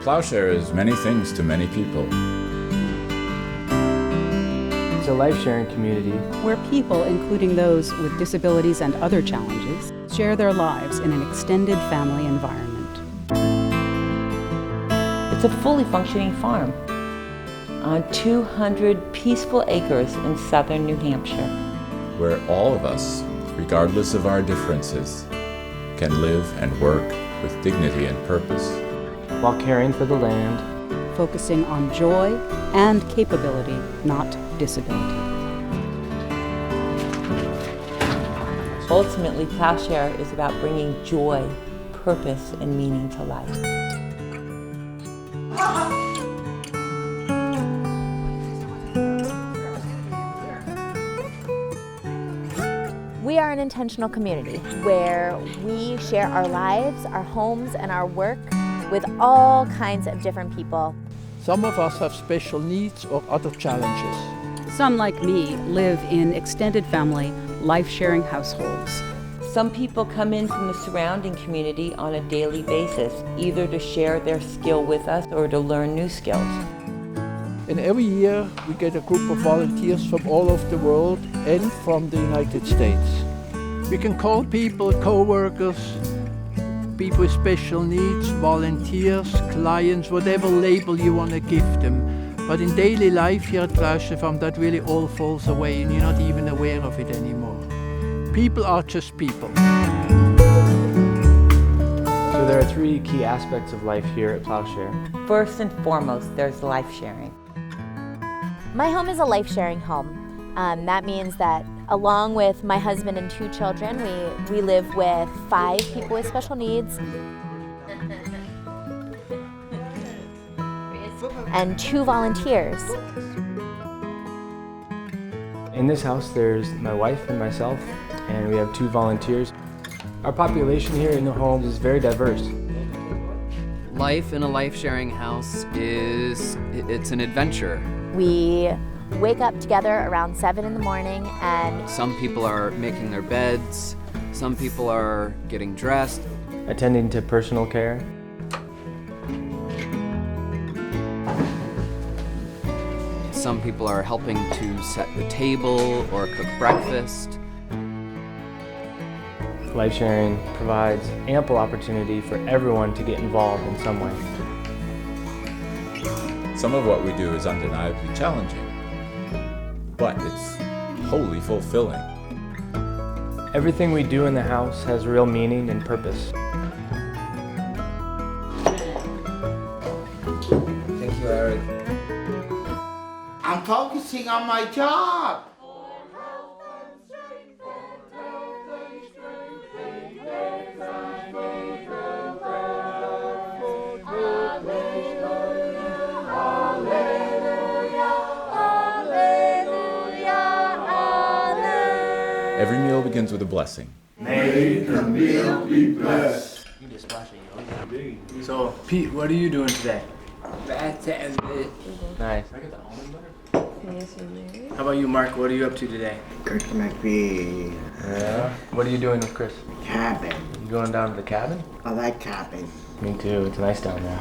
Plowshare is many things to many people. It's a life-sharing community where people, including those with disabilities and other challenges, share their lives in an extended family environment. It's a fully functioning farm on 200 peaceful acres in southern New Hampshire, where all of us, regardless of our differences, can live and work with dignity and purpose, while caring for the land, focusing on joy and capability, not disability. Ultimately, Plowshare is about bringing joy, purpose, and meaning to life. We are an intentional community where we share our lives, our homes, and our work with all kinds of different people. Some of us have special needs or other challenges. Some, like me, live in extended family, life-sharing households. Some people come in from the surrounding community on a daily basis, either to share their skill with us or to learn new skills. And every year we get a group of volunteers from all over the world and from the United States. We can call people co-workers, people with special needs, volunteers, clients, whatever label you want to give them. But in daily life here at Plowshare Farm, that really all falls away and you're not even aware of it anymore. People are just people. So there are three key aspects of life here at Plowshare. First and foremost, there's life sharing. My home is a life-sharing home. That means that along with my husband and 2 children, we live with 5 people with special needs and 2 volunteers. In this house, there's my wife and myself, and we have 2 volunteers. Our population here in the home is very diverse. Life in a life-sharing house it's an adventure. We wake up together around 7 in the morning and some people are making their beds, some people are getting dressed, attending to personal care, some people are helping to set the table or cook breakfast. Life sharing provides ample opportunity for everyone to get involved in some way. Some of what we do is undeniably challenging, but it's wholly fulfilling. Everything we do in the house has real meaning and purpose. Thank you, Eric. I'm focusing on my job. Every meal begins with a blessing. May the meal be blessed. So, Pete, what are you doing today? Nice. How about you, Mark? What are you up to today? Cooking my feet. Yeah. What are you doing with Chris? Cabin. You going down to the cabin? I like cabin. Me too. It's nice down there.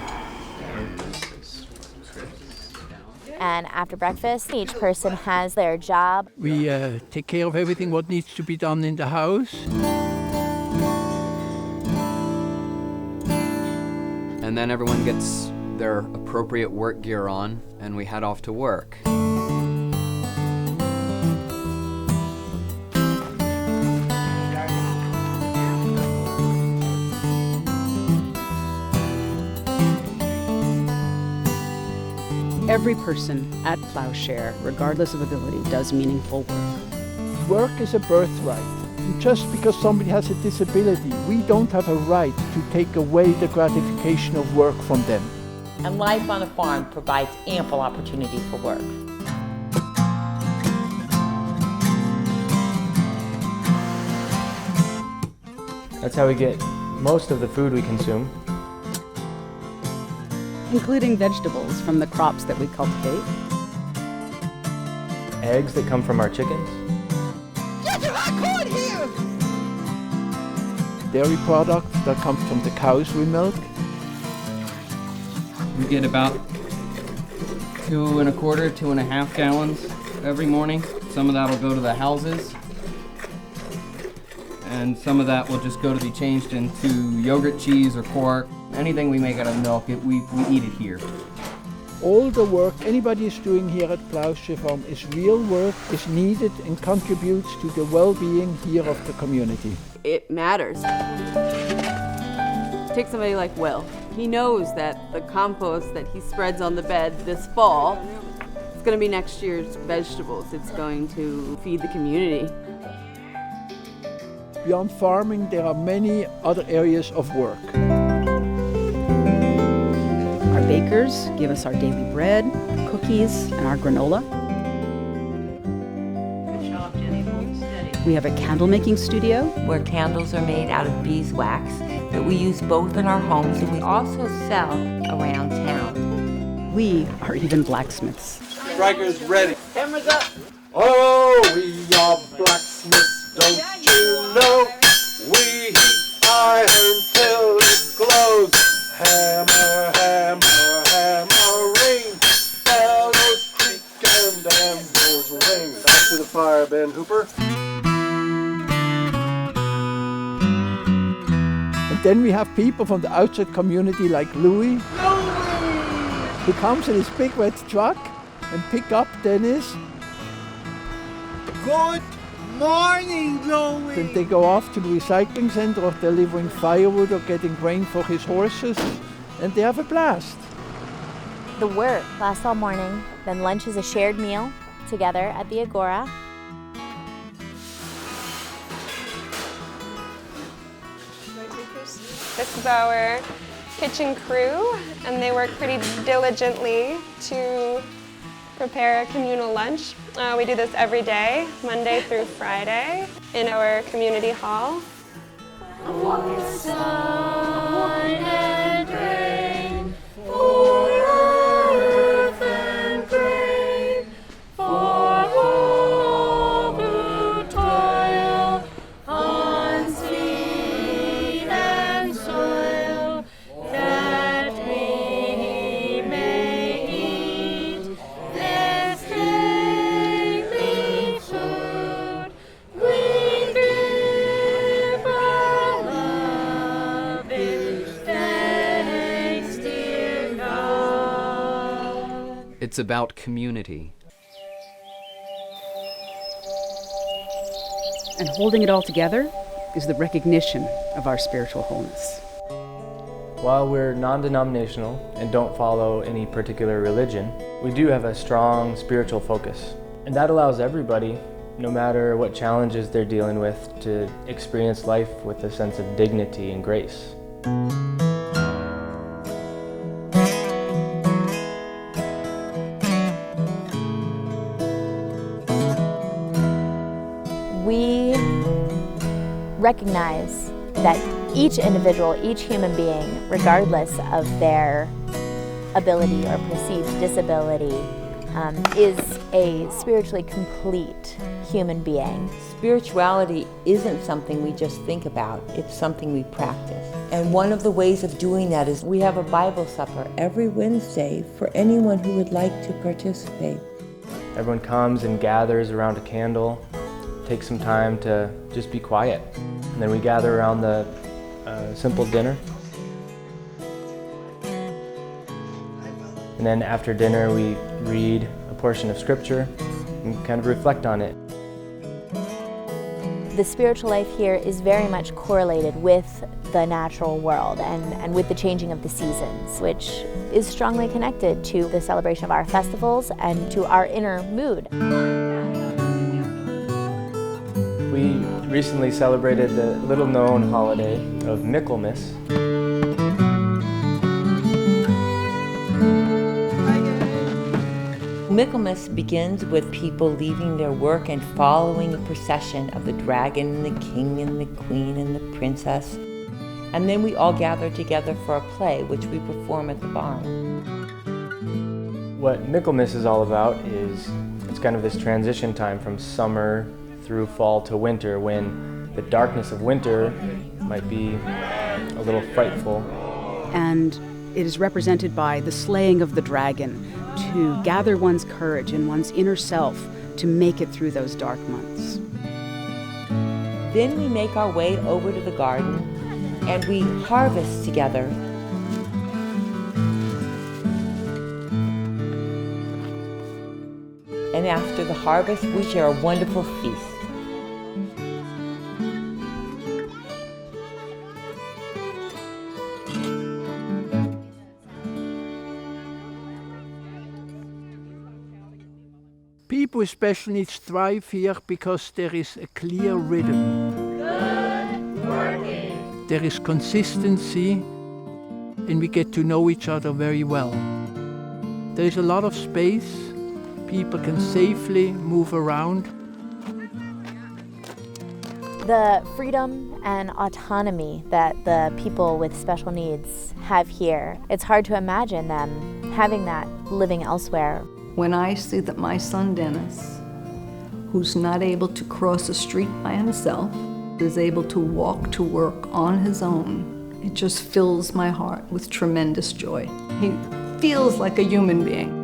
And after breakfast, each person has their job. We take care of everything what needs to be done in the house. And then everyone gets their appropriate work gear on and we head off to work. Every person at Plowshare, regardless of ability, does meaningful work. Work is a birthright. And just because somebody has a disability, we don't have a right to take away the gratification of work from them. And life on a farm provides ample opportunity for work. That's how we get most of the food we consume. Including vegetables from the crops that we cultivate. Eggs that come from our chickens. Get your hot here! Dairy products that come from the cows we milk. We get about 2 1/4, 2.5 gallons every morning. Some of that will go to the houses, and some of that will just go to be changed into yogurt, cheese, or quark. Anything we make out of milk, we eat it here. All the work anybody is doing here at Plowshare Farm is real work, is needed and contributes to the well-being here of the community. It matters. Take somebody like Will. He knows that the compost that he spreads on the bed this fall is going to be next year's vegetables. It's going to feed the community. Beyond farming, there are many other areas of work. Our bakers give us our daily bread, cookies, and our granola. Good job, Jenny. Hold steady. We have a candle making studio. where candles are made out of beeswax that we use both in our homes and we also sell around town. We are even blacksmiths. Strikers ready. Cameras up. Oh, we are blacksmiths, don't you know? We heat iron till it glows. Hammer, hammer, hammering. Bellows creak and anvils ring. Back to the fire, Ben Hooper. And then we have people from the outside community like Louis, who comes in his big red truck and pick up Dennis. Good morning, Louie. Then they go off to the recycling center or delivering firewood or getting grain for his horses, and they have a blast. The work lasts all morning, then lunch is a shared meal together at the Agora. This is our kitchen crew, and they work pretty diligently to prepare a communal lunch. We do this every day, Monday through Friday, in our community hall. It's about community. And holding it all together is the recognition of our spiritual wholeness. While we're non-denominational and don't follow any particular religion, we do have a strong spiritual focus. And that allows everybody, no matter what challenges they're dealing with, to experience life with a sense of dignity and grace. We recognize that each individual, each human being, regardless of their ability or perceived disability, is a spiritually complete human being. Spirituality isn't something we just think about, it's something we practice. And one of the ways of doing that is we have a Bible supper every Wednesday for anyone who would like to participate. Everyone comes and gathers around a candle, takes some time to just be quiet. And then we gather around the simple dinner. And then after dinner we read a portion of scripture and kind of reflect on it. The spiritual life here is very much correlated with the natural world and with the changing of the seasons, which is strongly connected to the celebration of our festivals and to our inner mood. We recently celebrated the little-known holiday of Michaelmas. Michaelmas begins with people leaving their work and following a procession of the dragon and the king and the queen and the princess. And then we all gather together for a play, which we perform at the barn. What Michaelmas is all about is it's kind of this transition time from summer through fall to winter, when the darkness of winter might be a little frightful. And It is represented by the slaying of the dragon, to gather one's courage and one's inner self to make it through those dark months. Then we make our way over to the garden and we harvest together. And after the harvest, we share a wonderful feast. People with special needs thrive here because there is a clear rhythm. Good working. There is consistency, and we get to know each other very well. There is a lot of space. People can safely move around. The freedom and autonomy that the people with special needs have here, it's hard to imagine them having that living elsewhere. When I see that my son Dennis, who's not able to cross a street by himself, is able to walk to work on his own, it just fills my heart with tremendous joy. He feels like a human being.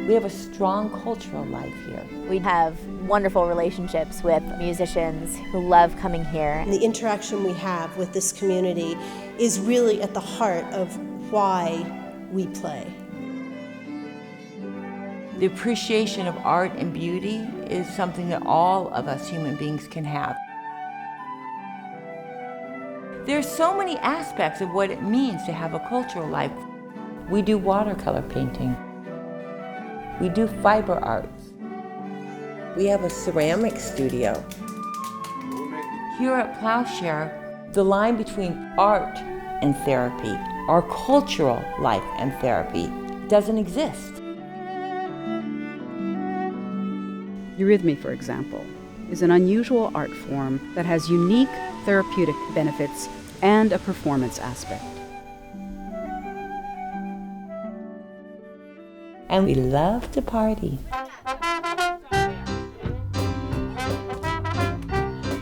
We have a strong cultural life here. We have wonderful relationships with musicians who love coming here. The interaction we have with this community is really at the heart of why we play. The appreciation of art and beauty is something that all of us human beings can have. There's so many aspects of what it means to have a cultural life. We do watercolor painting. We do fiber arts. We have a ceramic studio. Here at Plowshare, the line between art and therapy, our cultural life and therapy, doesn't exist. Eurythmy, for example, is an unusual art form that has unique therapeutic benefits and a performance aspect. And we love to party.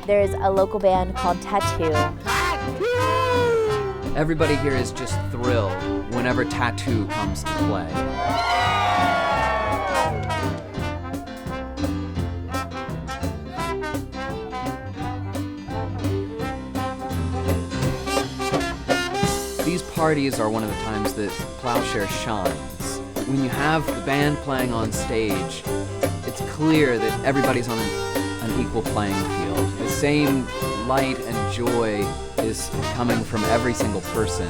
There's a local band called Tattoo. Everybody here is just thrilled whenever Tattoo comes to play. These parties are one of the times that Plowshare shines. When you have the band playing on stage, it's clear that everybody's on an equal playing field. The same light and joy is coming from every single person.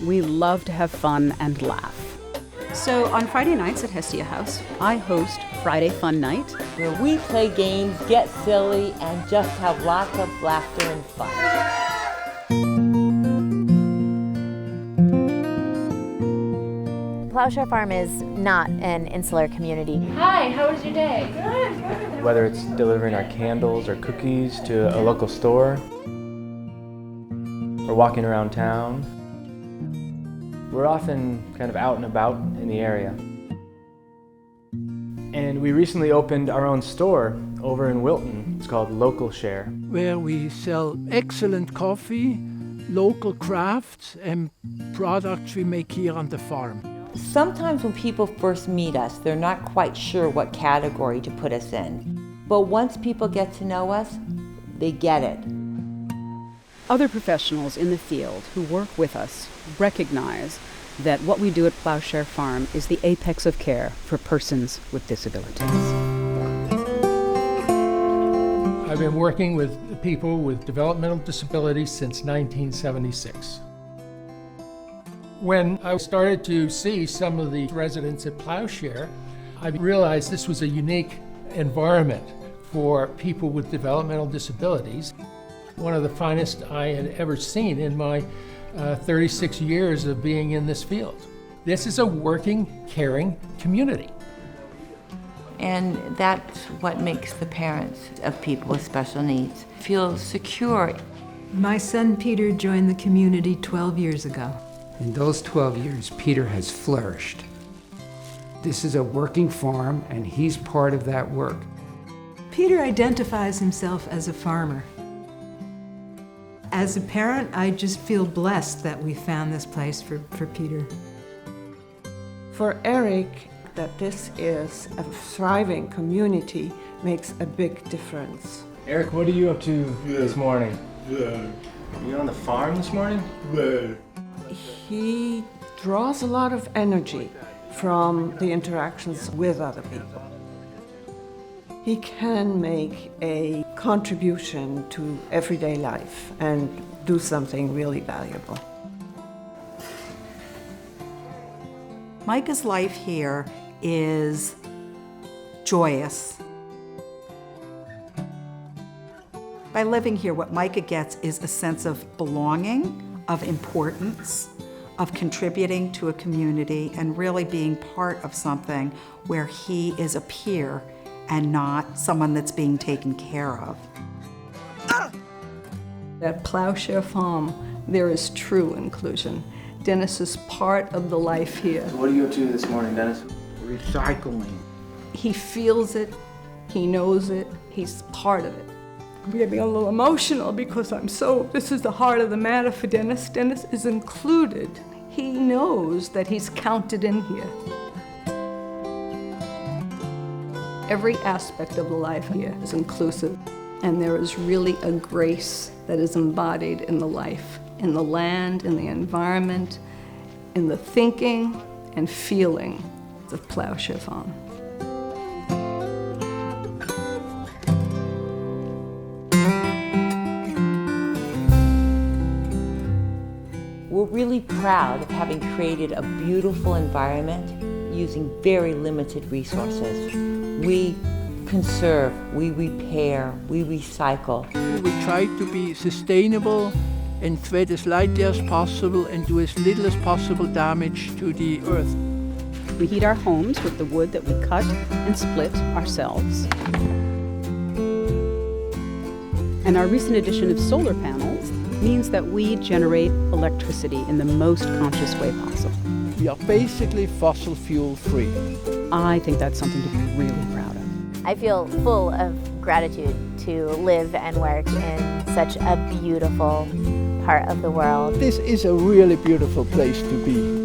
We love to have fun and laugh. So on Friday nights at Hestia House, I host Friday Fun Night, where we play games, get silly, and just have lots of laughter and fun. Plowshare Farm is not an insular community. Hi, how was your day? Good. Whether it's delivering our candles or cookies to a local store, or walking around town, we're often kind of out and about in the area. And we recently opened our own store over in Wilton. It's called Local Share, where we sell excellent coffee, local crafts, and products we make here on the farm. Sometimes when people first meet us, they're not quite sure what category to put us in. But once people get to know us, they get it. Other professionals in the field who work with us recognize that what we do at Plowshare Farm is the apex of care for persons with disabilities. I've been working with people with developmental disabilities since 1976. When I started to see some of the residents at Plowshare, I realized this was a unique environment for people with developmental disabilities. One of the finest I had ever seen in my 36 years of being in this field. This is a working, caring community. And that's what makes the parents of people with special needs feel secure. My son Peter joined the community 12 years ago. In those 12 years, Peter has flourished. This is a working farm, and he's part of that work. Peter identifies himself as a farmer. As a parent, I just feel blessed that we found this place for Peter. For Eric, that this is a thriving community makes a big difference. Eric, what are you up to this morning? Are you on the farm this morning? He draws a lot of energy from the interactions with other people. He can make a contribution to everyday life and do something really valuable. Micah's life here is joyous. By living here, what Micah gets is a sense of belonging, of importance, of contributing to a community, and really being part of something where he is a peer and not someone that's being taken care of. At Plowshare Farm, there is true inclusion. Dennis is part of the life here. So what are you up to this morning, Dennis? Recycling. He feels it, he knows it, he's part of it. I'm getting a little emotional because this is the heart of the matter for Dennis. Dennis is included. He knows that he's counted in here. Every aspect of the life here is inclusive, and there is really a grace that is embodied in the life, in the land, in the environment, in the thinking and feeling of Plowshare Farm. We're really proud of having created a beautiful environment using very limited resources. We conserve, we repair, we recycle. We try to be sustainable and tread as lightly as possible and do as little as possible damage to the earth. We heat our homes with the wood that we cut and split ourselves. And our recent addition of solar panels means that we generate electricity in the most conscious way possible. We are basically fossil fuel free. I think that's something to be really proud of. I feel full of gratitude to live and work in such a beautiful part of the world. This is a really beautiful place to be.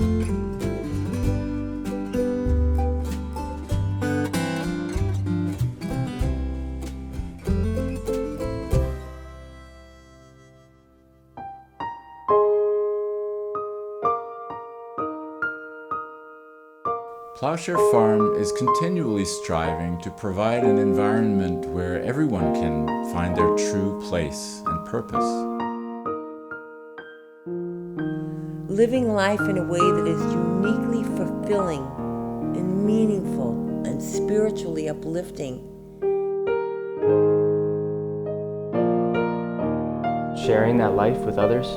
Plowshare Farm is continually striving to provide an environment where everyone can find their true place and purpose. Living life in a way that is uniquely fulfilling and meaningful and spiritually uplifting. Sharing that life with others.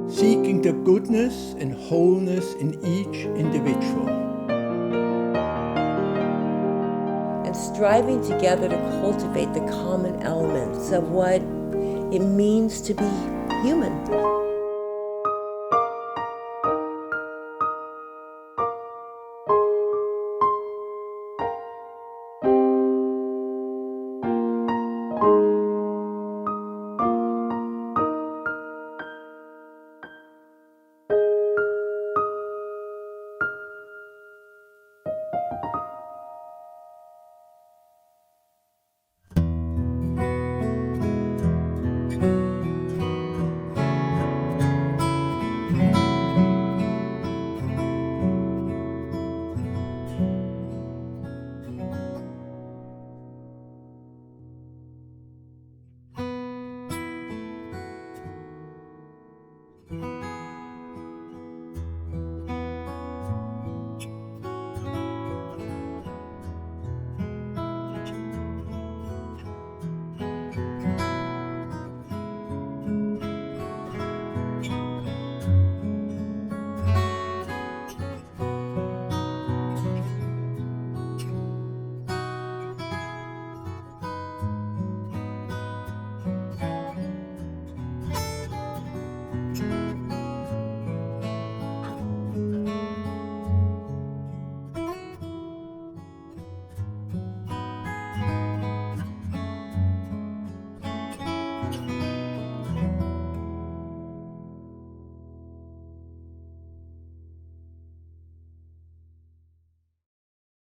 Seeking the goodness and wholeness in each individual. And striving together to cultivate the common elements of what it means to be human.